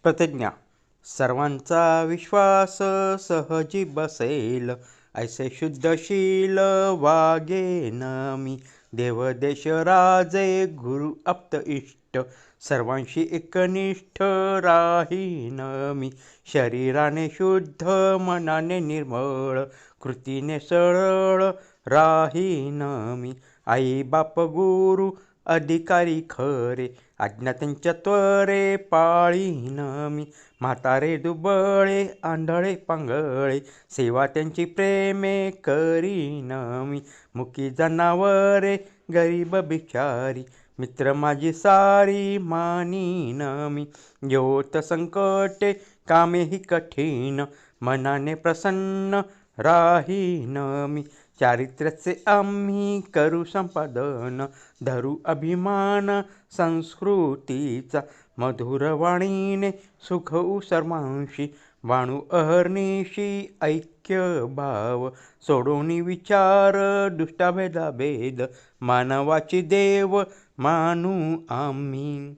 प्रतिज्ञा. सर्वांचा विश्वास सहजी बसेल, ऐसे शुद्धशील वागेन मी. देवदेश राजे गुरु आप्त इष्ट, सर्वांशी एकनिष्ठ राहीन मी. शरीराने शुद्ध, मनाने निर्मळ, कृतीने सरळ राहीन मी. आई बाप गुरु अधिकारी खरे, अज्ञात्यांच्या त्वरे पाळीन मी. म्हातारे दुबळे आंधळे पांगळे, सेवा त्यांची प्रेमे करीन मी. मुकी जनावरे गरीब बिचारी, मित्र माझी सारी मानीन मी. योत संकटे कामेही कठीण, मनाने प्रसन्न राहीन मी. चारित्र्याचे आम्ही करू संपादन, धरू अभिमान संस्कृतीचा. मधुर वाणीने सुखवू सर्वांशी, वाणू अहर्निशी ऐक्य भाव. सोडून विचार दुष्टा भेदाभेद, मानवाची देव मानू आम्ही.